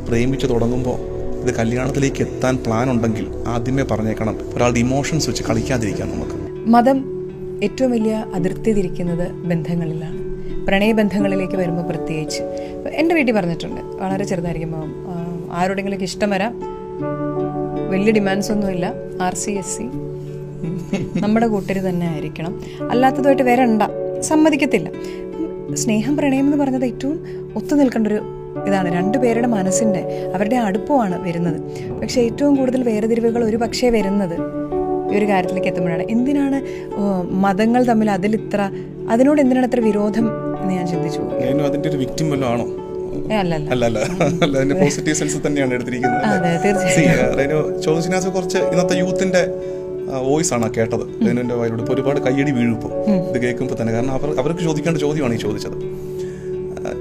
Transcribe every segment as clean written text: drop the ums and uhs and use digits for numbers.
പ്രേമിച്ച് തുടങ്ങുമ്പോൾ ഇത് കല്യാണത്തിലേക്ക് എത്താൻ പ്ലാൻ ഉണ്ടെങ്കിൽ ആദ്യമേ പറഞ്ഞേക്കണം. ഒരാളുടെ ഇമോഷൻസ് വെച്ച് കളിക്കാതിരിക്കാം. നമുക്ക് മതം ഏറ്റവും വലിയ അതിർത്തി തിരിക്കുന്നത് ബന്ധങ്ങളിലാണ്. പ്രണയബന്ധങ്ങളിലേക്ക് വരുമ്പോൾ പ്രത്യേകിച്ച് എൻ്റെ വീട്ടിൽ പറഞ്ഞിട്ടുണ്ട്, വളരെ ചെറുതായിരിക്കുമ്പോൾ ആരോടെങ്കിലൊക്കെ ഇഷ്ടം വരാം, വലിയ ഡിമാൻഡ്സ് ഒന്നുമില്ല, RCSC നമ്മുടെ കൂട്ടർ തന്നെ ആയിരിക്കണം, അല്ലാത്തതുമായിട്ട് വരണ്ട, സമ്മതിക്കത്തില്ല. സ്നേഹം പ്രണയം എന്ന് പറഞ്ഞത് ഏറ്റവും ഒത്തു നിൽക്കേണ്ട ഒരു ഇതാണ്. രണ്ടുപേരുടെ മനസ്സിൻ്റെ അവരുടെ അടുപ്പമാണ് വരുന്നത്. പക്ഷേ ഏറ്റവും കൂടുതൽ വേർതിരിവുകൾ ഒരു പക്ഷേ വരുന്നത് ഈ ഒരു കാര്യത്തിലേക്ക് എത്തുമ്പോഴാണ്. എന്തിനാണ് മതങ്ങൾ തമ്മിൽ അതിനോട് എന്തിനാണ് അത്ര വിരോധം എന്ന് ഞാൻ ചിന്തിച്ചു. അതിന്റെ ഒരു വിക്ടിം വല്ലതും ആണോ? അല്ല, പോസിറ്റീവ് സെൻസ് തന്നെയാണ് എടുത്തിരിക്കുന്നത്. ചോദിച്ചിനാസ് കുറച്ച് ഇന്നത്തെ യൂത്തിന്റെ വോയിസ് ആണ് കേട്ടത്. റെനുവിന്റെ വായിലൂടെ ഇപ്പോൾ ഒരുപാട് കയ്യടി വീഴും ഇപ്പോൾ ഇത് കേൾക്കുമ്പോൾ തന്നെ. കാരണം അവർക്ക് ചോദിക്കേണ്ട ചോദ്യമാണ് ഈ ചോദിച്ചത്.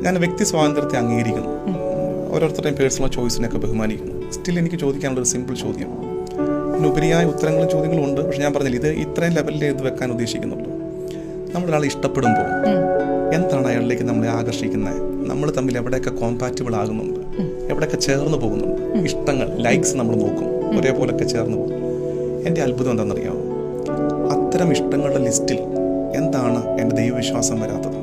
ഞാൻ വ്യക്തി സ്വാതന്ത്ര്യത്തെ അംഗീകരിക്കുന്നു, ഓരോരുത്തരുടെയും പേഴ്സണൽ ചോയ്സിനെയൊക്കെ ബഹുമാനിക്കുന്നു. സ്റ്റിൽ എനിക്ക് ചോദിക്കാനുള്ള ഒരു സിമ്പിൾ ചോദ്യം, ഇതിനുപരിയായ ഉത്തരങ്ങളും ചോദ്യങ്ങളും ഉണ്ട്. പക്ഷെ ഞാൻ പറഞ്ഞില്ല, ഇത് ഇത്രയും ലെവലിൽ ഇത് വെക്കാൻ ഉദ്ദേശിക്കുന്നുള്ളൂ. നമ്മളൊരാളെ ഇഷ്ടപ്പെടുമ്പോൾ എന്താണ് അയാളിലേക്ക് നമ്മളെ ആകർഷിക്കുന്നത്? നമ്മൾ തമ്മിൽ എവിടെയൊക്കെ കോമ്പാറ്റബിൾ ആകുന്നുണ്ട്, എവിടെയൊക്കെ ചേർന്ന് പോകുന്നുണ്ട്. ഇഷ്ടങ്ങൾ, ലൈക്സ് നമ്മൾ നോക്കും, ഒരേപോലെയൊക്കെ ചേർന്ന് പോകും. എൻ്റെ അത്ഭുതം എന്താണെന്നറിയാമോ? അത്തരം ഇഷ്ടങ്ങളുടെ ലിസ്റ്റിൽ എന്താണ് എൻ്റെ ദൈവവിശ്വാസം വരാത്തത്?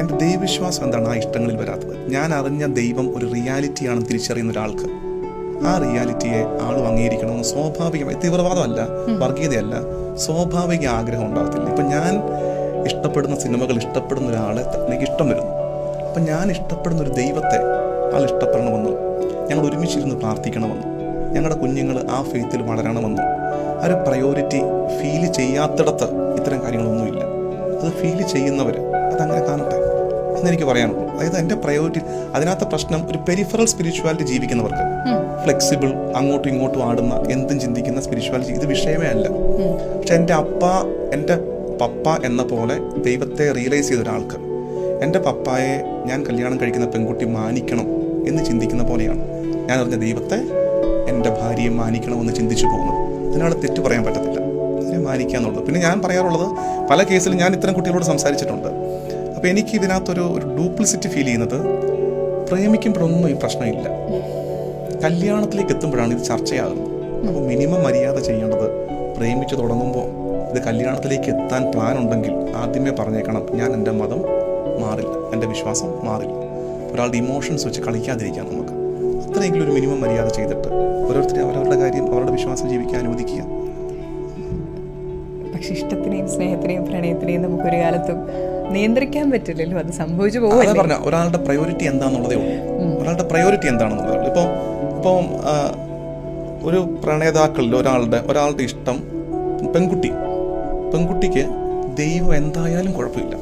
എൻ്റെ ദൈവവിശ്വാസം എന്താണ് ആ ഇഷ്ടങ്ങളിൽ വരാത്തത്? ഞാൻ അറിഞ്ഞ ദൈവം ഒരു റിയാലിറ്റിയാണെന്ന് തിരിച്ചറിയുന്ന ഒരാൾക്ക് ആ റിയാലിറ്റിയെ ആളും അംഗീകരിക്കണമെന്ന് സ്വാഭാവികമായി, തീവ്രവാദമല്ല, വർഗീയതയല്ല, സ്വാഭാവിക ആഗ്രഹം ഉണ്ടാകത്തില്ല. ഇപ്പം ഞാൻ ഇഷ്ടപ്പെടുന്ന സിനിമകൾ ഇഷ്ടപ്പെടുന്ന ഒരാളെ എനിക്ക് ഇഷ്ടം വരുന്നു. അപ്പം ഞാൻ ഇഷ്ടപ്പെടുന്ന ഒരു ദൈവത്തെ ആൾ ഇഷ്ടപ്പെടണമെന്നും ഞങ്ങൾ ഒരുമിച്ചിരുന്ന് പ്രാർത്ഥിക്കണമെന്നും ഞങ്ങളുടെ കുഞ്ഞുങ്ങൾ ആ ഫെയ്ത്തിൽ വളരണമെന്നും ആ ഒരു പ്രയോറിറ്റി ഫീൽ ചെയ്യാത്തിടത്ത് ഇത്തരം കാര്യങ്ങളൊന്നുമില്ല. അത് ഫീൽ ചെയ്യുന്നവർ അതങ്ങനെ കാണട്ടെ എന്നെനിക്ക് പറയാനുള്ളൂ. അതായത് എൻ്റെ പ്രയോറിറ്റി അതിനകത്ത് പ്രശ്നം ഒരു പെരിഫറൽ സ്പിരിച്വാലിറ്റി ജീവിക്കുന്നവർക്ക്, ഫ്ലെക്സിബിൾ, അങ്ങോട്ടും ഇങ്ങോട്ടും ആടുന്ന, എന്തും ചിന്തിക്കുന്ന സ്പിരിച്വാലിറ്റി ഇത് വിഷയമേ അല്ല. പക്ഷെ എൻ്റെ പപ്പ എന്ന പോലെ ദൈവത്തെ റിയലൈസ് ചെയ്ത ഒരാൾക്ക് എൻ്റെ പപ്പായെ ഞാൻ കല്യാണം കഴിക്കുന്ന പെൺകുട്ടി മാനിക്കണം എന്ന് ചിന്തിക്കുന്ന പോലെയാണ് ഞാൻ അറിഞ്ഞ ദൈവത്തെ എൻ്റെ ഭാര്യയെ മാനിക്കണമെന്ന് ചിന്തിച്ചു പോകുന്നത്. അതിനാണ് തെറ്റ് പറയാൻ പറ്റത്തില്ല, അതിനെ മാനിക്കുക എന്നുള്ളത്. പിന്നെ ഞാൻ പറയാറുള്ളത്, പല കേസിലും ഞാൻ ഇത്തരം കുട്ടികളോട് സംസാരിച്ചിട്ടുണ്ട്. അപ്പോൾ എനിക്ക് ഇതിനകത്തൊരു ഡ്യൂപ്ലിസിറ്റി ഫീൽ ചെയ്യുന്നത്, പ്രേമിക്കുമ്പോഴൊന്നും ഈ പ്രശ്നമില്ല, കല്യാണത്തിലേക്ക് എത്തുമ്പോഴാണ് ഇത് ചർച്ചയാകുന്നത്. അപ്പോൾ മിനിമം മര്യാദ ചെയ്യേണ്ടത്, പ്രേമിച്ച് തുടങ്ങുമ്പോൾ ഇത് കല്യാണത്തിലേക്ക് എത്താൻ പ്ലാൻ ഉണ്ടെങ്കിൽ ആദ്യമേ പറഞ്ഞേക്കണം, ഞാൻ എൻ്റെ മതം മാറില്ല, എൻ്റെ വിശ്വാസം മാറില്ല. ഒരാളുടെ ഇമോഷൻസ് വെച്ച് കളിക്കാതിരിക്കാം. നമുക്ക് അത്രയെങ്കിലും ഒരു മിനിമം മര്യാദ ചെയ്തിട്ട് ഓരോരുത്തരും അവരവരുടെ കാര്യം, അവരുടെ വിശ്വാസം ജീവിക്കാൻ അനുവദിക്കുക. പക്ഷെ ഇഷ്ടത്തിനെയും സ്നേഹത്തിനെയും പ്രണയത്തിനെയും നമുക്കൊരു കാലത്തും നിയന്ത്രിക്കാൻ പറ്റില്ലല്ലോ, അത് സംഭവിച്ചു പോകും. പറഞ്ഞ ഒരാളുടെ പ്രയോറിറ്റി എന്താണെന്നുള്ളതേ ഉള്ളൂ. ഒരാളുടെ പ്രയോറിറ്റി എന്താണെന്നുള്ളതേ ഉള്ളൂ. ഇപ്പം ഒരു പ്രണേതാക്കളിൽ ഒരാളുടെ ഇഷ്ടം പെൺകുട്ടിക്ക് ദൈവം എന്തായാലും കുഴപ്പമില്ല,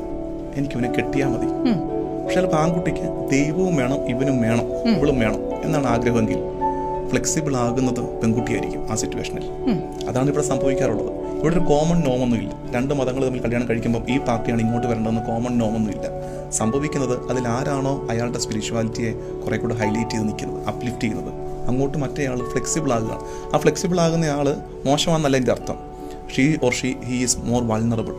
എനിക്കിവനെ കെട്ടിയാൽ മതി. പക്ഷെ ചിലപ്പോൾ ആൺകുട്ടിക്ക് ദൈവവും വേണം, ഇവനും വേണം, ഇവളും വേണം എന്നാണ് ആഗ്രഹമെങ്കിൽ ഫ്ലെക്സിബിൾ ആകുന്നത് പെൺകുട്ടിയായിരിക്കും ആ സിറ്റുവേഷനിൽ. അതാണ് ഇവിടെ സംഭവിക്കാറുള്ളത്. ഇവിടെ ഒരു കോമൺ നോമൊന്നും ഇല്ല. രണ്ട് മതങ്ങൾ തമ്മിൽ കല്യാണം കഴിക്കുമ്പോൾ ഈ പാർട്ടിയാണ് ഇങ്ങോട്ട് വരേണ്ടതെന്ന് കോമൺ നോമൊന്നും ഇല്ല. സംഭവിക്കുന്നത് അതിൽ ആരാണോ അയാളുടെ സ്പിരിച്വാലിറ്റിയെ കുറെ കൂടെ ഹൈലൈറ്റ് ചെയ്ത് നിൽക്കുന്നത്, അപ്ലിഫ്റ്റ് ചെയ്യുന്നത്, അങ്ങോട്ട് മറ്റേ ആൾ ഫ്ലെക്സിബിൾ ആകുകയാണ്. ആ ഫ്ലെക്സിബിൾ ആകുന്ന ആൾ മോശമാണെന്നല്ല എൻ്റെ അർത്ഥം. He is more vulnerable.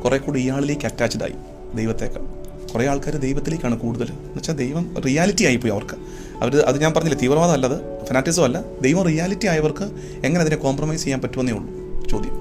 കുറെ കൂടി ഇയാളിലേക്ക് അറ്റാച്ച്ഡ് ആയി ദൈവത്തേക്കാൾ. കുറേ ആൾക്കാർ ദൈവത്തിലേക്കാണ് കൂടുതൽ, എന്ന് വെച്ചാൽ ദൈവം റിയാലിറ്റി ആയിപ്പോയി അവർക്ക്. അത് ഞാൻ പറഞ്ഞില്ല, തീവ്രവാദം അല്ലത്, ഫനാറ്റിസം അല്ല, ദൈവം റിയാലിറ്റി ആയവർക്ക് എങ്ങനെ അതിനെ കോംപ്രമൈസ് ചെയ്യാൻ പറ്റുമെന്നേ ഉള്ളൂ ചോദ്യം.